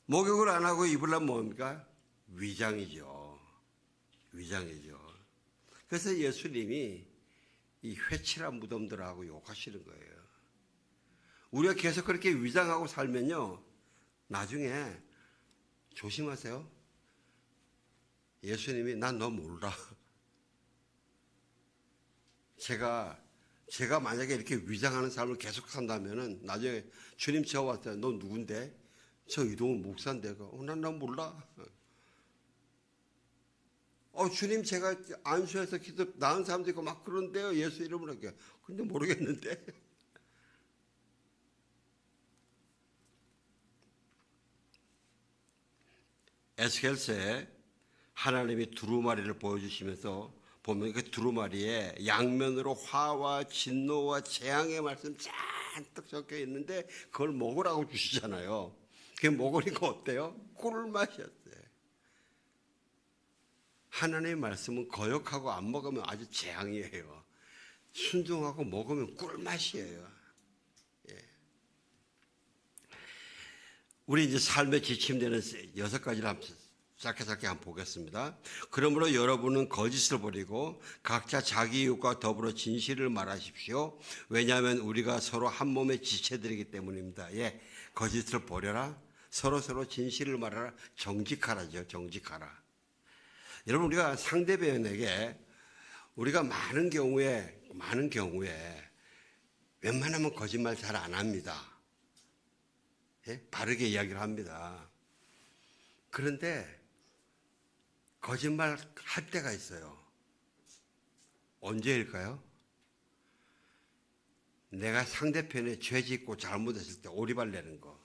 목욕을 안 하고 입으려면 뭡니까? 위장이죠. 위장이죠. 그래서 예수님이 이 회칠한 무덤들하고 욕하시는 거예요. 우리가 계속 그렇게 위장하고 살면요, 나중에 조심하세요. 예수님이 난 너 몰라. 제가 만약에 이렇게 위장하는 삶을 계속 산다면은 나중에 주님 저 왔어요. 너 누군데? 저 이동훈 목사인데. 난 몰라. 주님 제가 안수해서 기도 나은 사람도 있고 막 그런데요. 예수 이름으로 할게요. 근데 모르겠는데. 에스겔서에 하나님이 두루마리를 보여주시면서 보면 그 두루마리에 양면으로 화와 진노와 재앙의 말씀 잔뜩 적혀 있는데 그걸 먹으라고 주시잖아요. 그게 먹으니까 어때요? 꿀맛이었어요. 하나님의 말씀은 거역하고 안 먹으면 아주 재앙이에요. 순종하고 먹으면 꿀맛이에요. 예. 우리 이제 삶에 지침되는 6가지를 한번 짧게 한번 보겠습니다. 그러므로 여러분은 거짓을 버리고 각자 자기 이웃과 더불어 진실을 말하십시오. 왜냐하면 우리가 서로 한 몸의 지체들이기 때문입니다. 예, 거짓을 버려라. 서로 진실을 말하라. 정직하라죠. 정직하라. 여러분, 우리가 상대방에게 우리가 많은 경우에 웬만하면 거짓말 잘 안 합니다. 예? 바르게 이야기를 합니다. 그런데 거짓말 할 때가 있어요. 언제일까요? 내가 상대편에 죄 짓고 잘못했을 때 오리발 내는 거,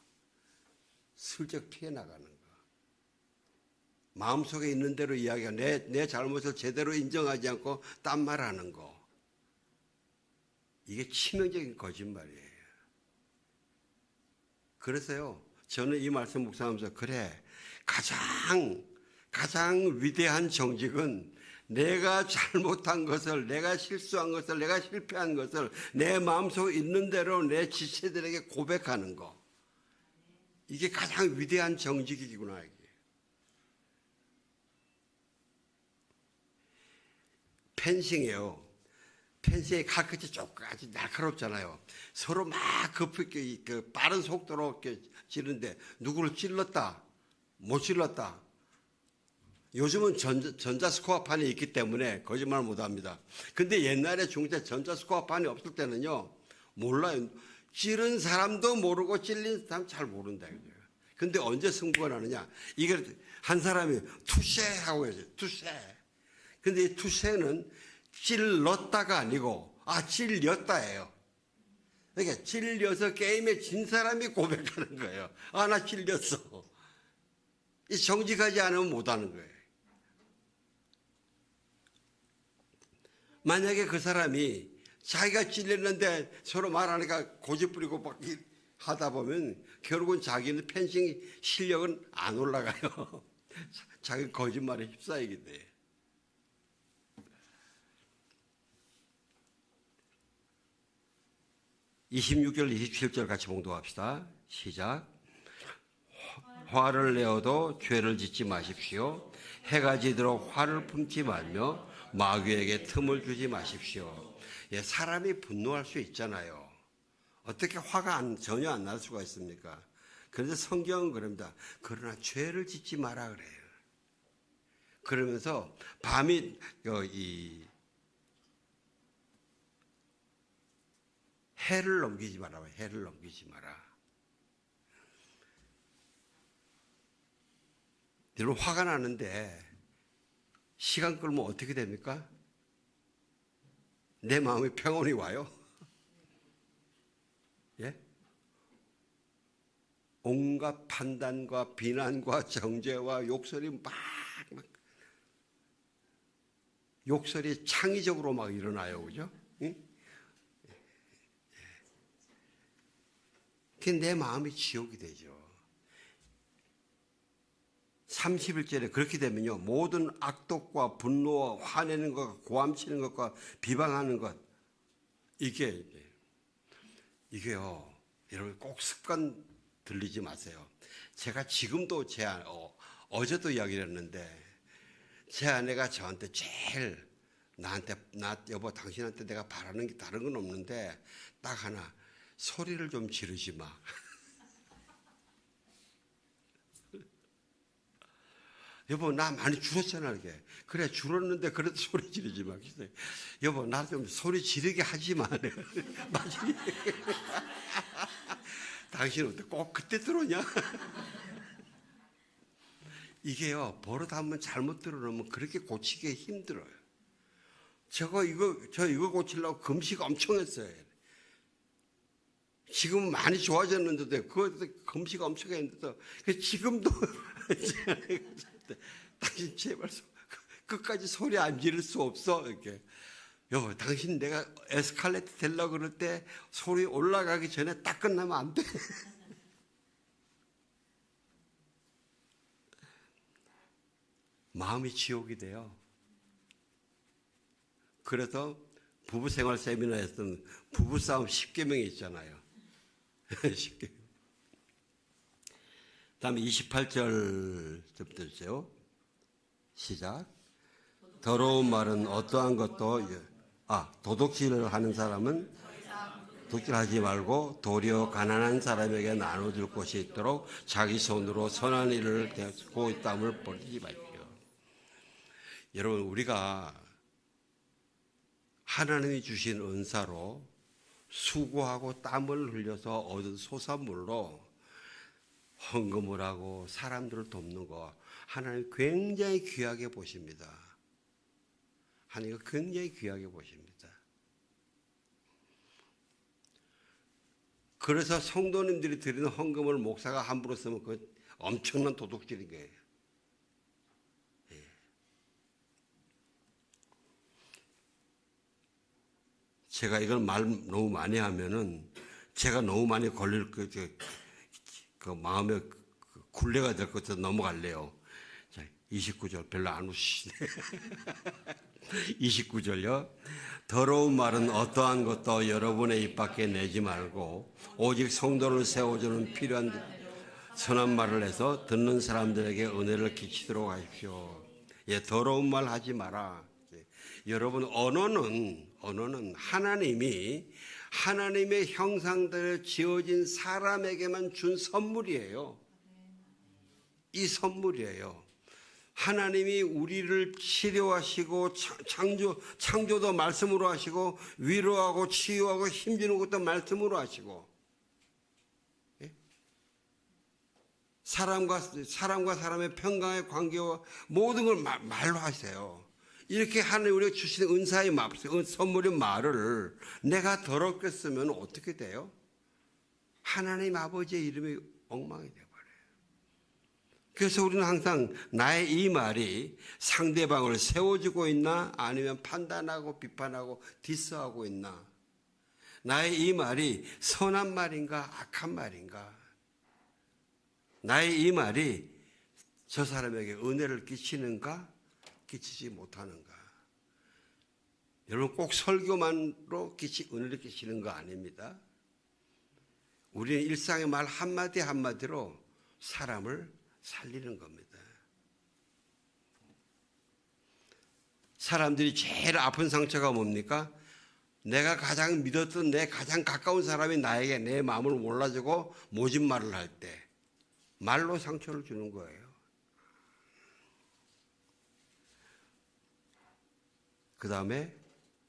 슬쩍 피해 나가는 거, 마음속에 있는 대로 이야기하고 내 잘못을 제대로 인정하지 않고 딴 말하는 거, 이게 치명적인 거짓말이에요. 그래서요, 저는 이 말씀 묵상하면서 그래, 가장 위대한 정직은 내가 잘못한 것을, 내가 실수한 것을, 내가 실패한 것을 내 마음속에 있는 대로 내 지체들에게 고백하는 거. 이게 가장 위대한 정직이구나. 이게. 펜싱이에요. 펜싱이 칼끝이 조금 아주 날카롭잖아요. 서로 막 그 빠른 속도로 찌르는데 누구를 찔렀다, 못 찔렀다. 요즘은 전자스코어판이 있기 때문에 거짓말 못합니다. 근데 옛날에 중세 전자스코어판이 없을 때는요, 몰라요. 찌른 사람도 모르고 찔린 사람 잘 모른다. 근데 언제 승부가 나느냐? 이걸 한 사람이 투세하고 해야죠. 투세. 근데 이 투세는 찔렀다가 아니고 찔렸다예요. 그러니까 찔려서 게임에 진 사람이 고백하는 거예요. 나 찔렸어. 이 정직하지 않으면 못하는 거예요. 만약에 그 사람이 자기가 찔렸는데 서로 말하니까 고집부리고 막 하다 보면 결국은 자기는 펜싱 실력은 안 올라가요. 자기 거짓말에 휩싸이게 돼요. (26절) 27절 같이 봉독합시다. 시작. 화를 내어도 죄를 짓지 마십시오. 해가 지도록 화를 품지 말며 마귀에게 틈을 주지 마십시오. 예, 사람이 분노할 수 있잖아요. 어떻게 화가 전혀 안 날 수가 있습니까? 그런데 성경은 그럽니다. 그러나 죄를 짓지 마라 그래요. 그러면서 밤이 해를 넘기지 마라. 해를 넘기지 마라. 여러분, 화가 나는데 시간 끌면 어떻게 됩니까? 내 마음에 평온이 와요? 예? 온갖 판단과 비난과 정죄와 욕설이 막 욕설이 창의적으로 막 일어나요. 그죠? 응? 그게 내 마음이 지옥이 되죠. 31절에 그렇게 되면요, 모든 악독과 분노와 화내는 것과 고함치는 것과 비방하는 것, 이게요, 여러분 꼭 습관 들리지 마세요. 제가 지금도 어제도 이야기를 했는데, 제 아내가 저한테 제일 여보, 당신한테 내가 바라는 게 다른 건 없는데 딱 하나, 소리를 좀 지르지 마. 여보, 나 많이 줄었잖아. 이렇게. 그래, 줄었는데 그래도 소리 지르지 마. 여보, 나 좀 소리 지르게 하지 마. 당신 어때? 꼭 그때 들어오냐? 이게요, 버릇 한번 잘못 들어놓으면 그렇게 고치기 힘들어요. 저 이거 고치려고 금식 엄청 했어요. 지금 많이 좋아졌는데도 그것도 금식 엄청 했는데도 지금도 당신 제발 끝까지 소리 안 지를 수 없어. 이렇게. 당신 내가 에스컬레이터 되려고 그럴 때 소리 올라가기 전에 딱 끝나면 안 돼. 마음이 지옥이 돼요. 그래서 부부생활 세미나에서는 부부싸움 10계명이 있잖아요. 10계명. 다음에 28절부터 주세요. 시작. 더러운 말은 어떠한 것도 도둑질을 하는 사람은 도둑질하지 말고 도리어 가난한 사람에게 나눠줄 곳이 있도록 자기 손으로 선한 일을 대고 땀을 버리지 마십시오. 여러분, 우리가 하나님이 주신 은사로 수고하고 땀을 흘려서 얻은 소산물로 헌금을 하고 사람들을 돕는 거 하나님 굉장히 귀하게 보십니다. 하나님 굉장히 귀하게 보십니다. 그래서 성도님들이 드리는 헌금을 목사가 함부로 쓰면 그 엄청난 도둑질인 거예요. 제가 이걸 말 너무 많이 하면은 제가 너무 많이 걸릴 그 마음에 굴레가 될 것같아서 넘어갈래요. 자, 29절 별로 안 웃으시네. 29절요. 더러운 말은 어떠한 것도 여러분의 입 밖에 내지 말고 오직 성도를 세워주는 필요한 선한 말을 해서 듣는 사람들에게 은혜를 끼치도록 하십시오. 더러운 말 하지 마라. 여러분, 언어는 하나님의 형상대로 지어진 사람에게만 준 선물이에요. 이 선물이에요. 하나님이 우리를 치료하시고 창조도 말씀으로 하시고 위로하고 치유하고 힘주는 것도 말씀으로 하시고 사람과 사람의 평강의 관계와 모든 걸 말로 하세요. 이렇게 하나님 우리가 주신 은사의 선물인 말을 내가 더럽게 쓰면 어떻게 돼요? 하나님 아버지의 이름이 엉망이 돼버려요. 그래서 우리는 항상 나의 이 말이 상대방을 세워주고 있나 아니면 판단하고 비판하고 디스하고 있나, 나의 이 말이 선한 말인가 악한 말인가, 나의 이 말이 저 사람에게 은혜를 끼치는가 끼치지 못하는가. 여러분, 꼭 설교만으로 은혜를 끼치는 거 아닙니다. 우리는 일상의 말 한마디 한마디로 사람을 살리는 겁니다. 사람들이 제일 아픈 상처가 뭡니까? 내가 가장 믿었던 내 가장 가까운 사람이 나에게 내 마음을 몰라주고 모진 말을 할 때 말로 상처를 주는 거예요. 그 다음에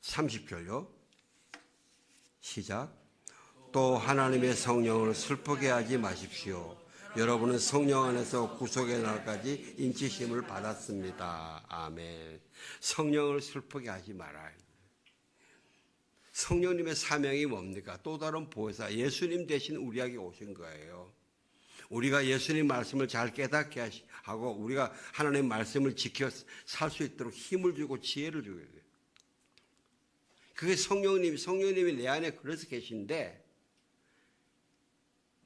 30절요. 시작. 또 하나님의 성령을 슬프게 하지 마십시오. 여러분은 성령 안에서 구속의 날까지 인치심을 받았습니다. 아멘. 성령을 슬프게 하지 말아요. 성령님의 사명이 뭡니까? 또 다른 보혜사, 예수님 대신 우리에게 오신 거예요. 우리가 예수님 말씀을 잘 깨닫게 하고 우리가 하나님의 말씀을 지켜 살 수 있도록 힘을 주고 지혜를 주게 돼요. 그게 성령님이 내 안에 그래서 계신데,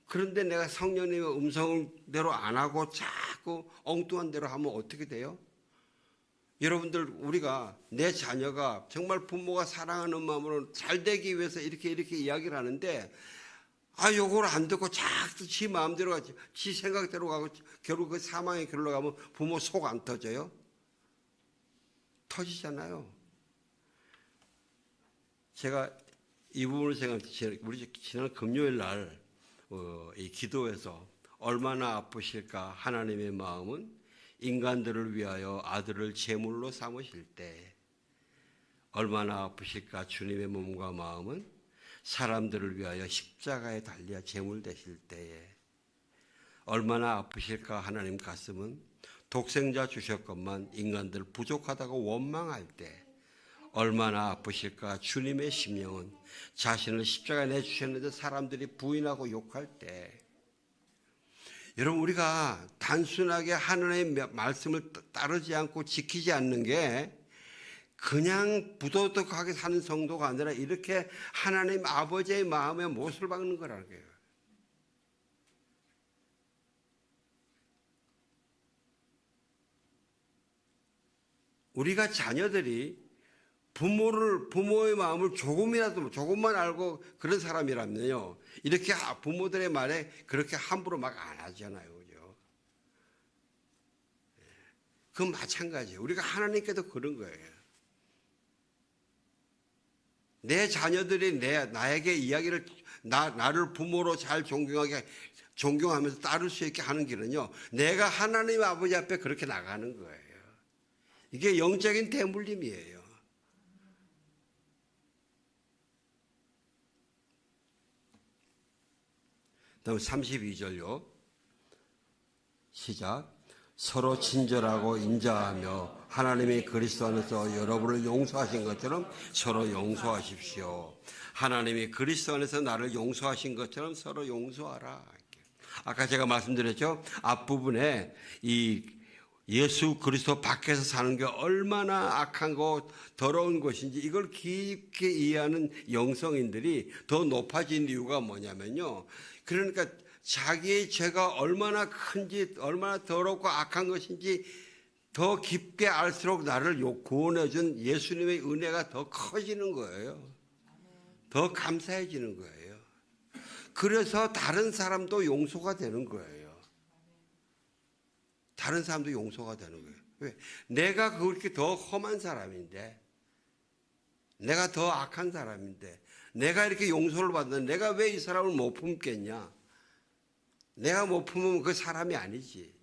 그런데 내가 성령님의 음성대로 안 하고 자꾸 엉뚱한 대로 하면 어떻게 돼요? 여러분들, 우리가 내 자녀가 정말 부모가 사랑하는 마음으로 잘 되기 위해서 이렇게 이야기를 하는데, 요걸 안 듣고 자꾸 지 마음대로 가지, 지 생각대로 가고 결국 그 사망의 길로 가면 부모 속 안 터져요? 터지잖아요. 제가 이 부분을 우리 지난 금요일 날 이 기도에서 얼마나 아프실까 하나님의 마음은 인간들을 위하여 아들을 제물로 삼으실 때, 얼마나 아프실까 주님의 몸과 마음은 사람들을 위하여 십자가에 달려 제물 되실 때에, 얼마나 아프실까 하나님 가슴은 독생자 주셨건만 인간들 부족하다고 원망할 때, 얼마나 아프실까 주님의 심령은 자신을 십자가에 내주셨는데 사람들이 부인하고 욕할 때, 여러분, 우리가 단순하게 하나님의 말씀을 따르지 않고 지키지 않는 게 그냥 부도덕하게 사는 성도가 아니라 이렇게 하나님 아버지의 마음에 못을 박는 거라는 거예요. 우리가 자녀들이 부모의 마음을 조금만 알고 그런 사람이라면요, 이렇게 부모들의 말에 그렇게 함부로 막 안 하잖아요. 그죠? 그건 마찬가지예요. 우리가 하나님께도 그런 거예요. 내 자녀들이 나에게 이야기를, 나를 부모로 잘 존경하면서 따를 수 있게 하는 길은요, 내가 하나님 아버지 앞에 그렇게 나가는 거예요. 이게 영적인 대물림이에요. 다음 32절요. 시작. 서로 친절하고 인자하며 하나님이 그리스도 안에서 여러분을 용서하신 것처럼 서로 용서하십시오. 하나님이 그리스도 안에서 나를 용서하신 것처럼 서로 용서하라. 아까 제가 말씀드렸죠. 앞부분에 이 예수 그리스도 밖에서 사는 게 얼마나 악한 거 더러운 것인지 이걸 깊게 이해하는 영성인들이 더 높아진 이유가 뭐냐면요. 그러니까 자기의 죄가 얼마나 큰지, 얼마나 더럽고 악한 것인지 더 깊게 알수록 나를 구원해준 예수님의 은혜가 더 커지는 거예요. 더 감사해지는 거예요. 그래서 다른 사람도 용서가 되는 거예요. 다른 사람도 용서가 되는 거예요. 왜? 내가 그렇게 더 험한 사람인데, 내가 더 악한 사람인데, 내가 이렇게 용서를 받는데 내가 왜 이 사람을 못 품겠냐? 내가 못 품으면 그 사람이 아니지.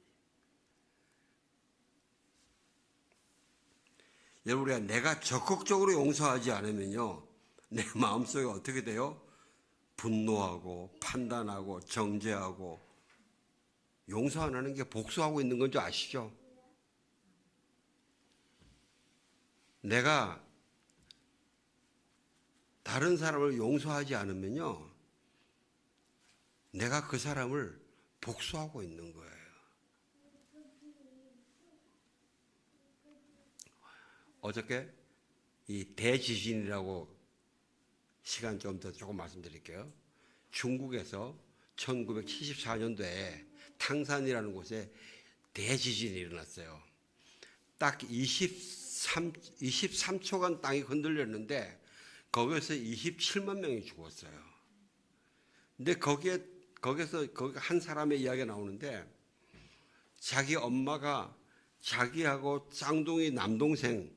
여러분, 우리가 내가 적극적으로 용서하지 않으면요, 내 마음속에 어떻게 돼요? 분노하고 판단하고 정죄하고. 용서 안 하는 게 복수하고 있는 건 줄 아시죠? 내가 다른 사람을 용서하지 않으면요, 내가 그 사람을 복수하고 있는 거예요. 어저께 이 대지진이라고 시간 좀 더 조금 말씀드릴게요. 중국에서 1974년도에 탕산이라는 곳에 대지진이 일어났어요. 딱 23초간 땅이 흔들렸는데 거기서 27만 명이 죽었어요. 근데 거기서 한 사람의 이야기가 나오는데 자기 엄마가 자기하고 쌍둥이 남동생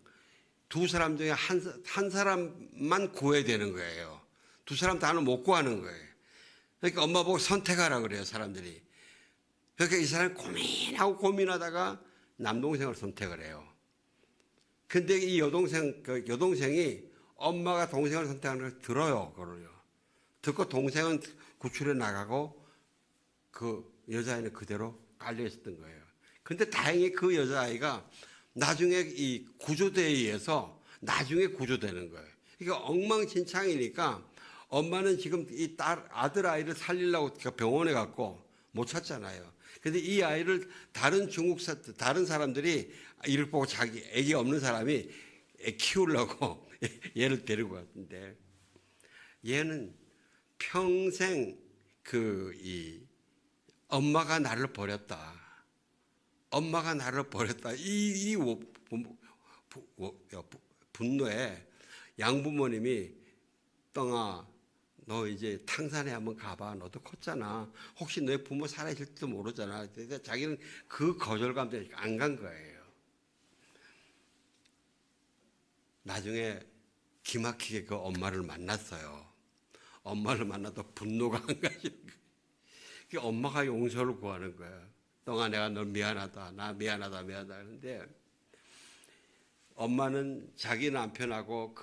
두 사람 중에 한 사람만 구해야 되는 거예요. 두 사람 다는 못 구하는 거예요. 그러니까 엄마 보고 선택하라 그래요, 사람들이. 그러니까 이 사람이 고민하다가 남동생을 선택을 해요. 근데 이 여동생이 엄마가 동생을 선택하는 걸 들어요, 그걸요. 듣고 동생은 구출해 나가고 그 여자아이는 그대로 깔려 있었던 거예요. 근데 다행히 그 여자아이가 나중에 이 구조대에 의해서 나중에 구조되는 거예요. 그러니까 엉망진창이니까 엄마는 지금 이 아들 아이를 살리려고 병원에 갔고 못 찾잖아요. 근데 이 아이를 다른 사람들이 이를 보고 자기 애기 없는 사람이 키우려고 얘를 데리고 갔는데 얘는 평생 엄마가 나를 버렸다. 엄마가 나를 버렸다. 이 분노에 양부모님이 떵아, 너 이제 탕산에 한번 가봐. 너도 컸잖아. 혹시 너의 부모 살아있을지도 모르잖아. 근데 자기는 그 거절감 때문에 안 간 거예요. 나중에 기막히게 그 엄마를 만났어요. 엄마를 만나도 분노가 안 가시는 거예요. 그 엄마가 용서를 구하는 거예요. 떵아, 내가 널 미안하다. 나 미안하다. 그런데 엄마는 자기 남편하고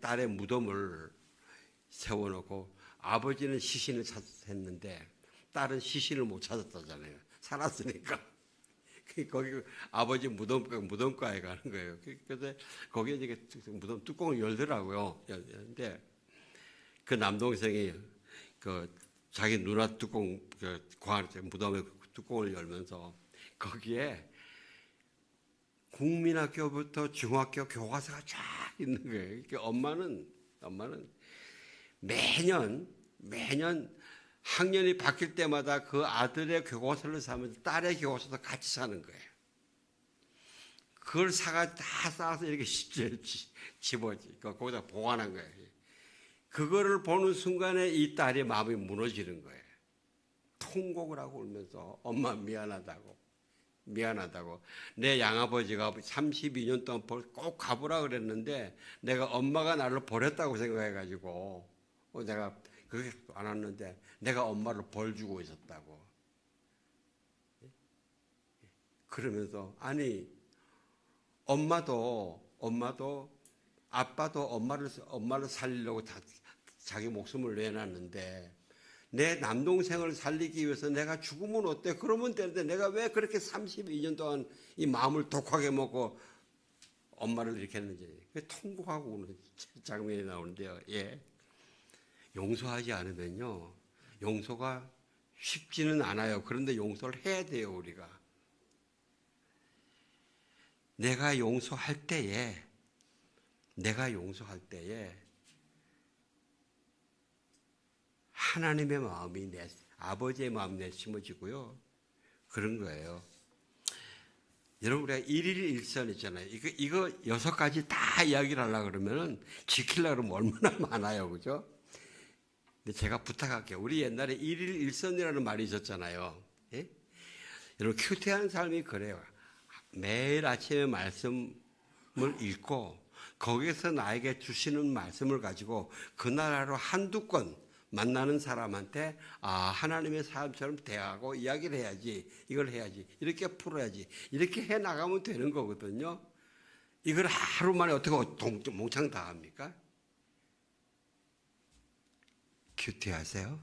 딸의 무덤을 세워놓고 아버지는 시신을 찾았는데 딸은 시신을 못 찾았다잖아요. 살았으니까. 거기 아버지 무덤가에 가는 거예요. 그래서 거기에 이제 무덤 뚜껑을 열더라고요. 근데 그 남동생이 자기 누나 뚜껑 무덤의 뚜껑을 열면서 거기에 국민학교부터 중학교 교과서가 쫙 있는 거예요. 그러니까 엄마는 매년 학년이 바뀔 때마다 그 아들의 교과서를 사면서 딸의 교과서도 같이 사는 거예요. 그걸 사가 다 쌓아서 이렇게 집어지 거기다 보관한 거예요. 그거를 보는 순간에 이 딸의 마음이 무너지는 거예요. 통곡을 하고 울면서 엄마 미안하다고 내 양아버지가 32년 동안 꼭 가보라 그랬는데 내가 엄마가 나를 버렸다고 생각해가지고 내가 그렇게 안 왔는데 내가 엄마를 벌 주고 있었다고. 그러면서 아니 엄마도 아빠도 엄마를 살리려고 다 자기 목숨을 내놨는데 내 남동생을 살리기 위해서 내가 죽으면 어때? 그러면 되는데 내가 왜 그렇게 32년 동안 이 마음을 독하게 먹고 엄마를 이렇게 했는지 통곡하고 우는 장면이 나오는데요. 예. 용서하지 않으면요. 용서가 쉽지는 않아요. 그런데 용서를 해야 돼요, 우리가. 내가 용서할 때에 하나님의 마음이 아버지의 마음이 내심어지고요. 그런 거예요. 여러분 우리가 일일일선 있잖아요. 이거 6가지 다 이야기를 하려고 그러면은 지키려고 그러면 얼마나 많아요. 그죠? 근데 제가 부탁할게요. 우리 옛날에 일일일선이라는 말이 있었잖아요. 예? 여러분 큐티한 삶이 그래요. 매일 아침에 말씀을 읽고 거기에서 나에게 주시는 말씀을 가지고 그날 하루 한두 건 만나는 사람한테 하나님의 사람처럼 대하고 이야기를 해야지, 이걸 해야지, 이렇게 풀어야지, 이렇게 해 나가면 되는 거거든요. 이걸 하루 만에 어떻게 몽창 다 합니까? 큐티 하세요.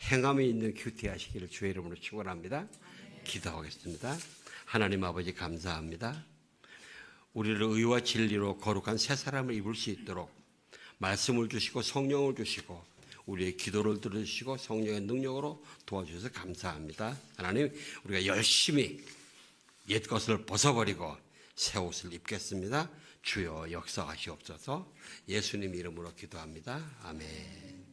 행함이 있는 큐티 하시기를 주의 이름으로 축원합니다. 기도하겠습니다. 하나님 아버지 감사합니다. 우리를 의와 진리로 거룩한 새 사람을 입을 수 있도록 말씀을 주시고 성령을 주시고 우리의 기도를 들으시고 성령의 능력으로 도와주셔서 감사합니다. 하나님 우리가 열심히 옛 것을 벗어버리고 새 옷을 입겠습니다. 주여 역사하시옵소서. 예수님 이름으로 기도합니다. 아멘.